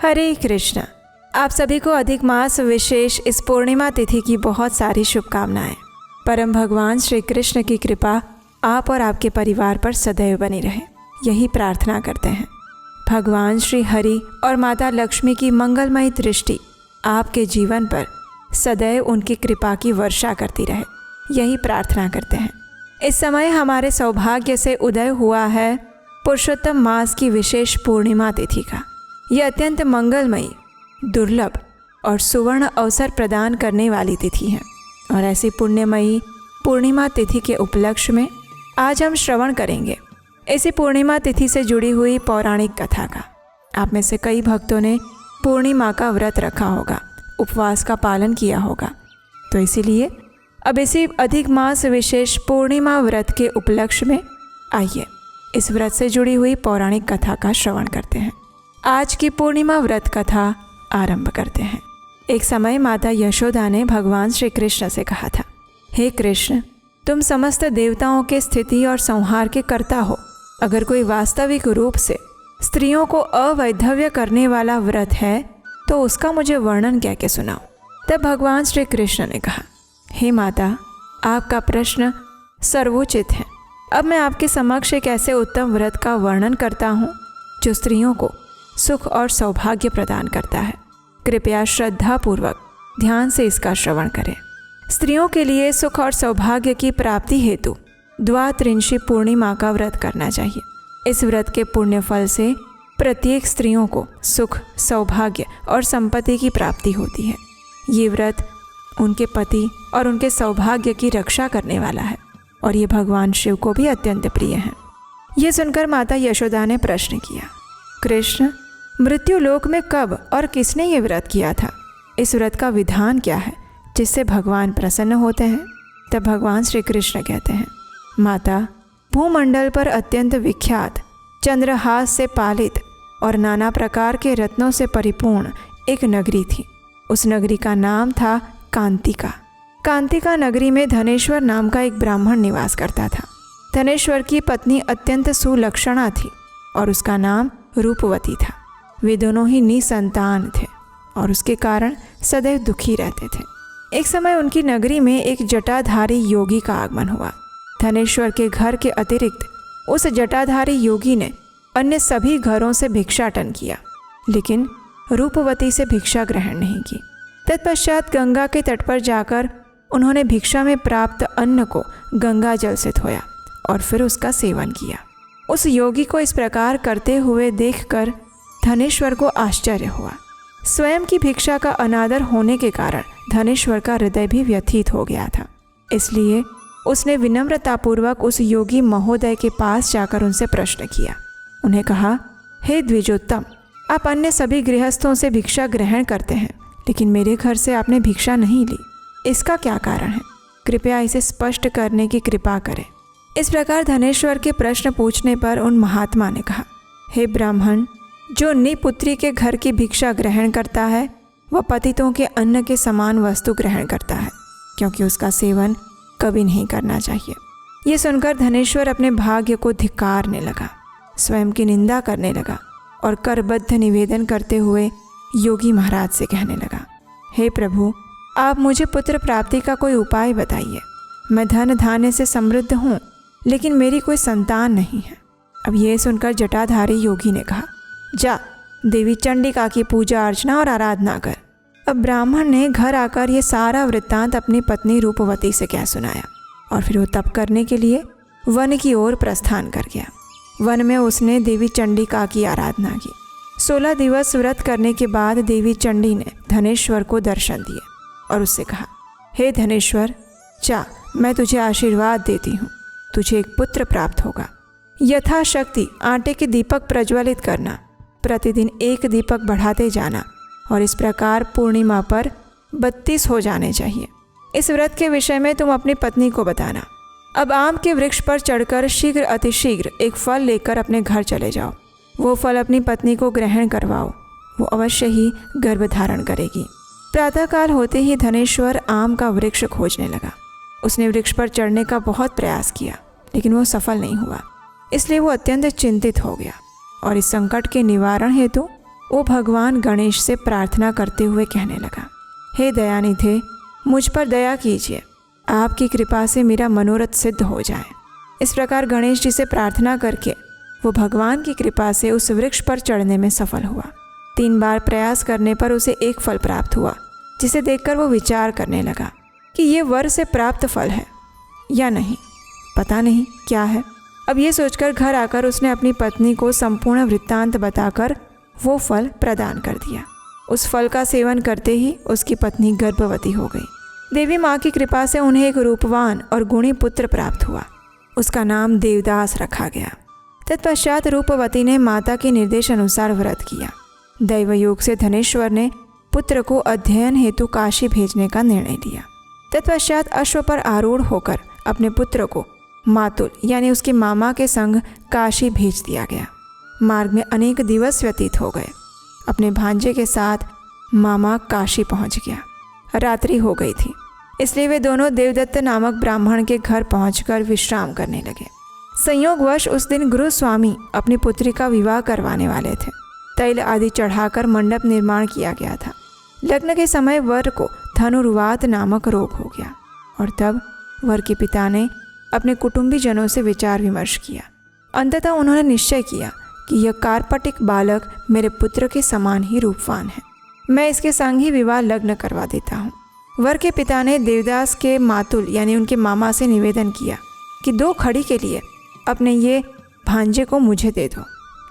हरे कृष्ण। आप सभी को अधिक मास विशेष इस पूर्णिमा तिथि की बहुत सारी शुभकामनाएं। परम भगवान श्री कृष्ण की कृपा आप और आपके परिवार पर सदैव बनी रहे, यही प्रार्थना करते हैं। भगवान श्री हरि और माता लक्ष्मी की मंगलमयी दृष्टि आपके जीवन पर सदैव उनकी कृपा की वर्षा करती रहे, यही प्रार्थना करते हैं। इस समय हमारे सौभाग्य से उदय हुआ है पुरुषोत्तम मास की विशेष पूर्णिमा तिथि का। यह अत्यंत मंगलमयी, दुर्लभ और सुवर्ण अवसर प्रदान करने वाली तिथि है। और ऐसी पुण्यमयी पूर्णिमा तिथि के उपलक्ष्य में आज हम श्रवण करेंगे इसी पूर्णिमा तिथि से जुड़ी हुई पौराणिक कथा का। आप में से कई भक्तों ने पूर्णिमा का व्रत रखा होगा, उपवास का पालन किया होगा, तो इसीलिए अब इसी अधिक मास विशेष पूर्णिमा व्रत के उपलक्ष्य में आइए इस व्रत से जुड़ी हुई पौराणिक कथा का श्रवण करते हैं। आज की पूर्णिमा व्रत कथा आरंभ करते हैं। एक समय माता यशोदा ने भगवान श्री कृष्ण से कहा था, हे कृष्ण, तुम समस्त देवताओं के स्थिति और संहार के कर्ता हो। अगर कोई वास्तविक रूप से स्त्रियों को अवैधव्य करने वाला व्रत है तो उसका मुझे वर्णन कह के सुनाओ। तब भगवान श्री कृष्ण ने कहा, हे माता, आपका प्रश्न सर्वोचित है। अब मैं आपके समक्ष एक ऐसे उत्तम व्रत का वर्णन करता हूँ जो स्त्रियों को सुख और सौभाग्य प्रदान करता है। कृपया श्रद्धापूर्वक ध्यान से इसका श्रवण करें। स्त्रियों के लिए सुख और सौभाग्य की प्राप्ति हेतु द्वात्रिंशी पूर्णिमा का व्रत करना चाहिए। इस व्रत के पुण्य फल से प्रत्येक स्त्रियों को सुख, सौभाग्य और संपत्ति की प्राप्ति होती है। ये व्रत उनके पति और उनके सौभाग्य की रक्षा करने वाला है और ये भगवान शिव को भी अत्यंत प्रिय है। ये सुनकर माता यशोदा ने प्रश्न किया, कृष्ण, मृत्यु लोक में कब और किसने ये व्रत किया था? इस व्रत का विधान क्या है जिससे भगवान प्रसन्न होते हैं? तब भगवान श्री कृष्ण कहते हैं, माता, भूमंडल पर अत्यंत विख्यात, चंद्रहास से पालित और नाना प्रकार के रत्नों से परिपूर्ण एक नगरी थी। उस नगरी का नाम था कांतिका। कांतिका नगरी में धनेश्वर नाम का एक ब्राह्मण निवास करता था। धनेश्वर की पत्नी अत्यंत सुलक्षणा थी और उसका नाम रूपवती था। वे दोनों ही निसंतान थे और उसके कारण सदैव दुखी रहते थे। एक समय उनकी नगरी में एक जटाधारी योगी का आगमन हुआ। धनेश्वर के घर के अतिरिक्त उस जटाधारी योगी ने अन्य सभी घरों से भिक्षाटन किया, लेकिन रूपवती से भिक्षा ग्रहण नहीं की। तत्पश्चात गंगा के तट पर जाकर उन्होंने भिक्षा में प्राप्त अन्न को गंगा जल से धोया और फिर उसका सेवन किया। उस योगी को इस प्रकार करते हुए देखकर धनेश्वर को आश्चर्य हुआ। स्वयं की भिक्षा का अनादर होने के कारण धनेश्वर का हृदय भी व्यथित हो गया था। इसलिए उसने विनम्रतापूर्वक उस योगी महोदय के पास जाकर उनसे प्रश्न किया। उन्हें कहा, हे द्विजोत्तम, आप अन्य सभी गृहस्थों से भिक्षा ग्रहण करते हैं, लेकिन मेरे घर से आपने भिक्षा नहीं ली। इसका क्या कारण है? कृपया इसे स्पष्ट करने की कृपा करें। इस प्रकार धनेश्वर के प्रश्न पूछने पर उन महात्मा ने कहा, हे ब्राह्मण, जो निपुत्री के घर की भिक्षा ग्रहण करता है वह पतितों के अन्न के समान वस्तु ग्रहण करता है, क्योंकि उसका सेवन कभी नहीं करना चाहिए। ये सुनकर धनेश्वर अपने भाग्य को धिक्कारने लगा, स्वयं की निंदा करने लगा और करबद्ध निवेदन करते हुए योगी महाराज से कहने लगा, हे प्रभु, आप मुझे पुत्र प्राप्ति का कोई उपाय बताइए। मैं धन धान्य से समृद्ध हूँ, लेकिन मेरी कोई संतान नहीं है। अब ये सुनकर जटाधारी योगी ने कहा, जा देवी चंडिका की पूजा अर्चना और आराधना कर। अब ब्राह्मण ने घर आकर ये सारा वृत्तांत अपनी पत्नी रूपवती से कह सुनाया और फिर वो तप करने के लिए वन की ओर प्रस्थान कर गया। वन में उसने देवी चंडिका की आराधना की। 16 दिवस व्रत करने के बाद देवी चंडी ने धनेश्वर को दर्शन दिए और उससे कहा, हे धनेश्वर, जा, मैं तुझे आशीर्वाद देती हूँ, तुझे एक पुत्र प्राप्त होगा। यथाशक्ति आटे के दीपक प्रज्वलित करना, प्रतिदिन एक दीपक बढ़ाते जाना और इस प्रकार पूर्णिमा पर 32 हो जाने चाहिए। इस व्रत के विषय में तुम अपनी पत्नी को बताना। अब आम के वृक्ष पर चढ़कर शीघ्र अतिशीघ्र एक फल लेकर अपने घर चले जाओ। वो फल अपनी पत्नी को ग्रहण करवाओ, वो अवश्य ही गर्भ धारण करेगी। प्रातःकाल होते ही धनेश्वर आम का वृक्ष खोजने लगा। उसने वृक्ष पर चढ़ने का बहुत प्रयास किया, लेकिन वो सफल नहीं हुआ। इसलिए वो अत्यंत चिंतित हो गया और इस संकट के निवारण हेतु वो भगवान गणेश से प्रार्थना करते हुए कहने लगा, हे दयानिधे, मुझ पर दया कीजिए, आपकी कृपा से मेरा मनोरथ सिद्ध हो जाए। इस प्रकार गणेश जी से प्रार्थना करके वो भगवान की कृपा से उस वृक्ष पर चढ़ने में सफल हुआ। 3 बार प्रयास करने पर उसे एक फल प्राप्त हुआ, जिसे देखकर वो विचार करने लगा कि ये वर से प्राप्त फल है या नहीं, पता नहीं क्या है। अब ये सोचकर घर आकर उसने अपनी पत्नी को संपूर्ण वृत्तांत बताकर वो फल प्रदान कर दिया। उस फल का सेवन करते ही उसकी पत्नी गर्भवती हो गई। देवी माँ की कृपा से उन्हें एक रूपवान और गुणी पुत्र प्राप्त हुआ। उसका नाम देवदास रखा गया। तत्पश्चात रूपवती ने माता के निर्देश अनुसार व्रत किया। दैवयोग से धनेश्वर ने पुत्र को अध्ययन हेतु काशी भेजने का निर्णय लिया। तत्पश्चात अश्व पर आरूढ़ होकर अपने पुत्र को मातुल यानी उसके मामा के संग काशी भेज दिया गया। मार्ग में अनेक दिवस व्यतीत हो गए। अपने भांजे के साथ मामा काशी पहुंच गया। रात्रि हो गई थी, इसलिए वे दोनों देवदत्त नामक ब्राह्मण के घर पहुंचकर विश्राम करने लगे। संयोगवश उस दिन गुरु स्वामी अपनी पुत्री का विवाह करवाने वाले थे। तैल आदि चढ़ाकर मंडप निर्माण किया गया था। लग्न के समय वर को धनुर्वात नामक रोग हो गया और तब वर के पिता ने अपने कुटुंबी जनों से विचार विमर्श किया। अंततः उन्होंने निश्चय किया कि यह कार्पटिक बालक मेरे पुत्र के समान ही रूपवान है, मैं इसके संग ही विवाह लग्न करवा देता हूँ। वर के पिता ने देवदास के मातुल यानी उनके मामा से निवेदन किया कि 2 खड़ी के लिए अपने ये भांजे को मुझे दे दो।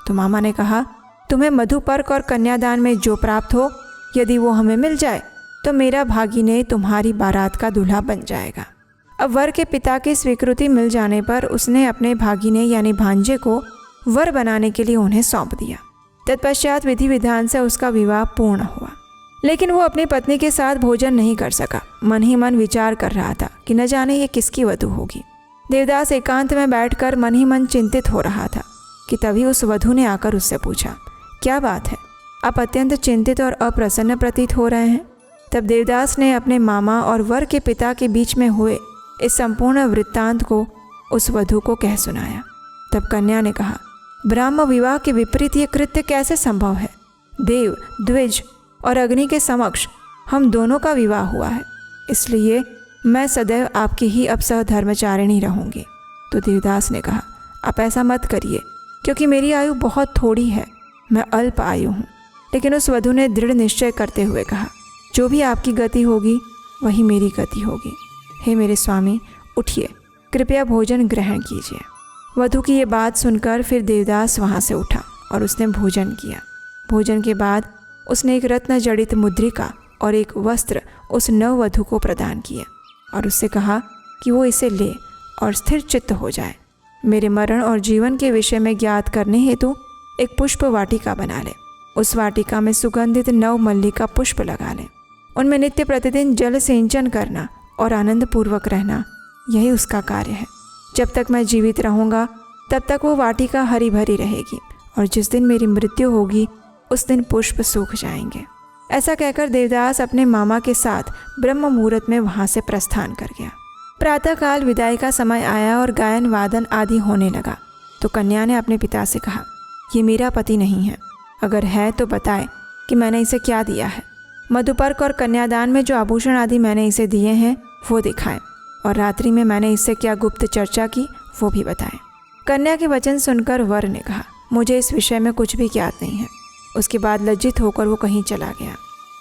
तो मामा ने कहा, तुम्हें मधुपर्क और कन्यादान में जो प्राप्त हो, यदि वो हमें मिल जाए तो मेरा भागिने तुम्हारी बारात का दूल्हा बन जाएगा। अब वर के पिता की स्वीकृति मिल जाने पर उसने अपने भागिने यानी भांजे को वर बनाने के लिए उन्हें सौंप दिया। तत्पश्चात विधि विधान से उसका विवाह पूर्ण हुआ। लेकिन वो अपनी पत्नी के साथ भोजन नहीं कर सका। मन ही मन विचार कर रहा था कि न जाने ये किसकी वधू होगी। देवदास एकांत में बैठकर मन ही मन चिंतित हो रहा था कि तभी उस वधू ने आकर उससे पूछा, क्या बात है, आप अत्यंत चिंतित और अप्रसन्न प्रतीत हो रहे हैं। तब देवदास ने अपने मामा और वर के पिता के बीच में हुए इस संपूर्ण वृत्तांत को उस वधू को कह सुनाया। तब कन्या ने कहा, ब्राह्म विवाह के विपरीत ये कृत्य कैसे संभव है। देव, द्विज और अग्नि के समक्ष हम दोनों का विवाह हुआ है, इसलिए मैं सदैव आपकी ही अब सहधर्मचारिणी रहूँगी। तो देवदास ने कहा, आप ऐसा मत करिए, क्योंकि मेरी आयु बहुत थोड़ी है, मैं अल्प आयु हूँ। लेकिन उस वधू ने दृढ़ निश्चय करते हुए कहा, जो भी आपकी गति होगी वही मेरी गति होगी। हे मेरे स्वामी, उठिए, कृपया भोजन ग्रहण कीजिए। वधू की ये बात सुनकर फिर देवदास वहाँ से उठा और उसने भोजन किया। भोजन के बाद उसने एक रत्न जड़ित मुद्रिका और एक वस्त्र उस नववधू को प्रदान किया और उससे कहा कि वो इसे ले और स्थिर चित्त हो जाए। मेरे मरण और जीवन के विषय में ज्ञात करने हेतु एक पुष्प वाटिका बना ले। उस वाटिका में सुगंधित नव मल्लिका पुष्प लगा ले। उनमें नित्य प्रतिदिन जल सिंचन करना और आनंदपूर्वक रहना, यही उसका कार्य है। जब तक मैं जीवित रहूँगा तब तक वो वाटिका हरी भरी रहेगी और जिस दिन मेरी मृत्यु होगी उस दिन पुष्प सूख जाएंगे। ऐसा कहकर देवदास अपने मामा के साथ ब्रह्म मुहूर्त में वहाँ से प्रस्थान कर गया। प्रातःकाल विदाई का समय आया और गायन वादन आदि होने लगा। तो कन्या ने अपने पिता से कहा, ये मेरा पति नहीं है, अगर है तो बताए कि मैंने इसे क्या दिया है। मधुपर्क और कन्यादान में जो आभूषण आदि मैंने इसे दिए हैं वो दिखाएं, और रात्रि में मैंने इससे क्या गुप्त चर्चा की वो भी बताएं। कन्या के वचन सुनकर वर ने कहा, मुझे इस विषय में कुछ भी ज्ञात नहीं है। उसके बाद लज्जित होकर वो कहीं चला गया।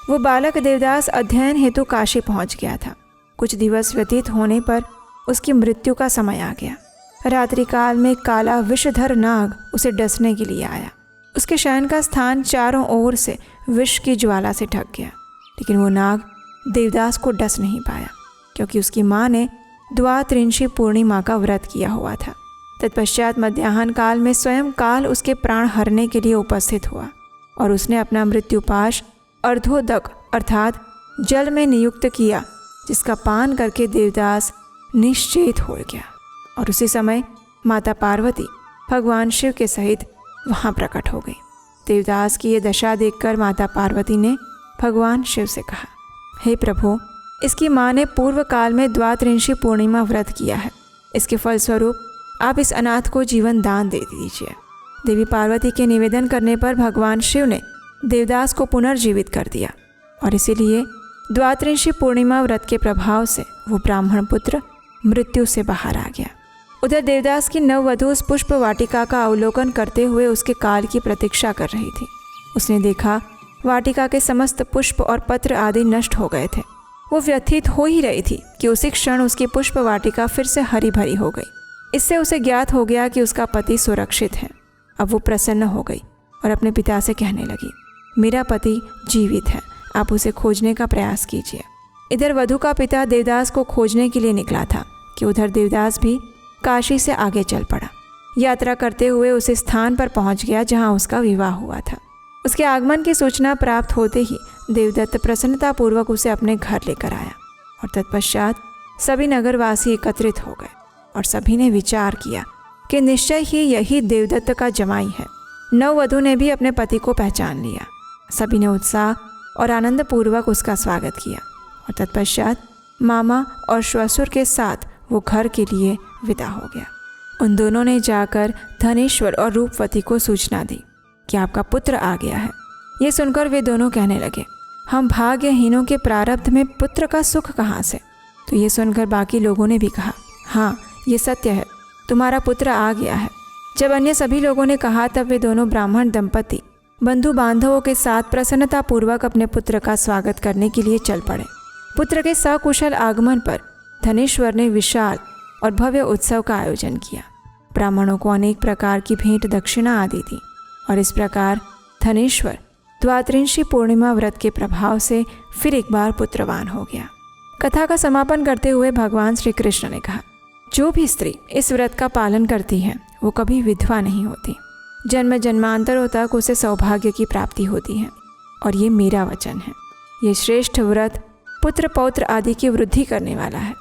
वो बालक देवदास अध्ययन हेतु काशी पहुंच गया था। कुछ दिवस व्यतीत होने पर उसकी मृत्यु का समय आ गया। रात्रि काल में काला विषधर नाग उसे डसने के लिए आया। उसके शयन का स्थान चारों ओर से विष की ज्वाला से ढक गया, लेकिन वो नाग देवदास को डस नहीं पाया, क्योंकि उसकी माँ ने द्वात्रिंशी पूर्णिमा का व्रत किया हुआ था। तत्पश्चात मध्याह्न काल में स्वयं काल उसके प्राण हरने के लिए उपस्थित हुआ और उसने अपना मृत्युपाश अर्धोदक अर्थात जल में नियुक्त किया, जिसका पान करके देवदास निश्चेत हो गया। और उसी समय माता पार्वती भगवान शिव के सहित वहाँ प्रकट हो गई। देवदास की ये दशा देखकर माता पार्वती ने भगवान शिव से कहा, हे प्रभु, इसकी माँ ने पूर्व काल में द्वात्रिंशी पूर्णिमा व्रत किया है। इसके फलस्वरूप आप इस अनाथ को जीवन दान दे दीजिए। देवी पार्वती के निवेदन करने पर भगवान शिव ने देवदास को पुनर्जीवित कर दिया और इसीलिए द्वात्रिंशी पूर्णिमा व्रत के प्रभाव से वो ब्राह्मण पुत्र मृत्यु से बाहर आ गया। उधर देवदास की नववधू उस पुष्प वाटिका का अवलोकन करते हुए उसके काल की प्रतीक्षा कर रही थी। उसने देखा वाटिका के समस्त पुष्प और पत्र आदि नष्ट हो गए थे। वो व्यथित हो ही रही थी कि उसी क्षण उसकी पुष्प वाटिका फिर से हरी भरी हो गई। इससे उसे ज्ञात हो गया कि उसका पति सुरक्षित है। अब वो प्रसन्न हो गई और अपने पिता से कहने लगी, मेरा पति जीवित है, आप उसे खोजने का प्रयास कीजिए। इधर वधू का पिता देवदास को खोजने के लिए निकला था कि उधर देवदास भी काशी से आगे चल पड़ा। यात्रा करते हुए उस स्थान पर पहुंच गया जहां उसका विवाह हुआ था। उसके आगमन की सूचना प्राप्त होते ही देवदत्त प्रसन्नतापूर्वक उसे अपने घर लेकर आया और तत्पश्चात सभी नगरवासी एकत्रित हो गए और सभी ने विचार किया कि निश्चय ही यही देवदत्त का जमाई है। नववधू ने भी अपने पति को पहचान लिया। सभी ने उत्साह और आनंदपूर्वक उसका स्वागत किया और तत्पश्चात मामा और श्वशुर के साथ वो घर के लिए विदा हो गया। उन दोनों ने जाकर धनेश्वर और रूपवती को सूचना दी कि आपका पुत्र आ गया है। ये सुनकर वे दोनों कहने लगे, हम भाग्यहीनों के प्रारब्ध में पुत्र का सुख कहाँ से। तो ये सुनकर बाकी लोगों ने भी कहा, हाँ ये सत्य है, तुम्हारा पुत्र आ गया है। जब अन्य सभी लोगों ने कहा तब वे दोनों ब्राह्मण दंपति बंधु बांधवों के साथ प्रसन्नतापूर्वक अपने पुत्र का स्वागत करने के लिए चल पड़े। पुत्र के सकुशल आगमन पर धनेश्वर ने विशाल और भव्य उत्सव का आयोजन किया। ब्राह्मणों को अनेक प्रकार की भेंट दक्षिणा आदि दी और इस प्रकार धनेश्वर द्वात्रिंशी पूर्णिमा व्रत के प्रभाव से फिर एक बार पुत्रवान हो गया। कथा का समापन करते हुए भगवान श्री कृष्ण ने कहा, जो भी स्त्री इस व्रत का पालन करती है वो कभी विधवा नहीं होती। जन्म जन्मांतरों तक उसे सौभाग्य की प्राप्ति होती है और ये मेरा वचन है। ये श्रेष्ठ व्रत पुत्र पौत्र आदि की वृद्धि करने वाला है।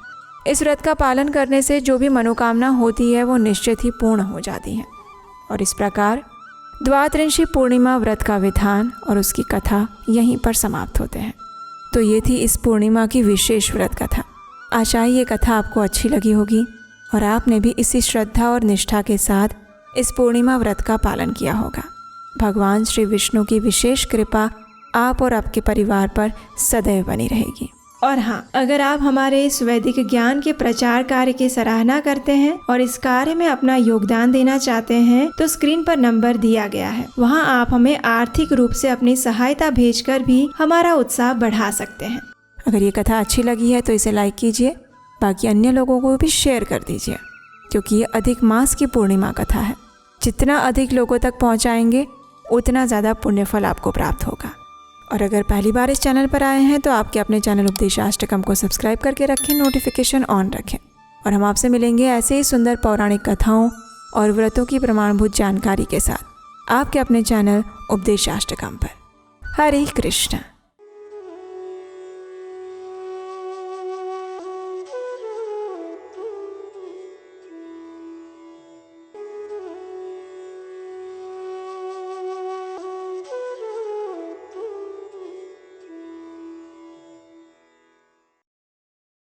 इस व्रत का पालन करने से जो भी मनोकामना होती है वो निश्चित ही पूर्ण हो जाती है। और इस प्रकार द्वात्रिंशी पूर्णिमा व्रत का विधान और उसकी कथा यहीं पर समाप्त होते हैं। तो ये थी इस पूर्णिमा की विशेष व्रत कथा। आशा है ये कथा आपको अच्छी लगी होगी और आपने भी इसी श्रद्धा और निष्ठा के साथ इस पूर्णिमा व्रत का पालन किया होगा। भगवान श्री विष्णु की विशेष कृपा आप और आपके परिवार पर सदैव बनी रहेगी। और हाँ, अगर आप हमारे इस वैदिक ज्ञान के प्रचार कार्य की सराहना करते हैं और इस कार्य में अपना योगदान देना चाहते हैं तो स्क्रीन पर नंबर दिया गया है, वहाँ आप हमें आर्थिक रूप से अपनी सहायता भेजकर भी हमारा उत्साह बढ़ा सकते हैं। अगर ये कथा अच्छी लगी है तो इसे लाइक कीजिए, बाकी अन्य लोगों को भी शेयर कर दीजिए, क्योंकि ये अधिक मास की पूर्णिमा कथा है। जितना अधिक लोगों तक पहुंचाएंगे उतना ज़्यादा पुण्यफल आपको प्राप्त होगा। और अगर पहली बार इस चैनल पर आए हैं तो आपके अपने चैनल उपदेशाष्टकम को सब्सक्राइब करके रखें, नोटिफिकेशन ऑन रखें। और हम आपसे मिलेंगे ऐसे ही सुंदर पौराणिक कथाओं और व्रतों की प्रमाणभूत जानकारी के साथ आपके अपने चैनल उपदेशाष्टकम पर। हरे कृष्ण।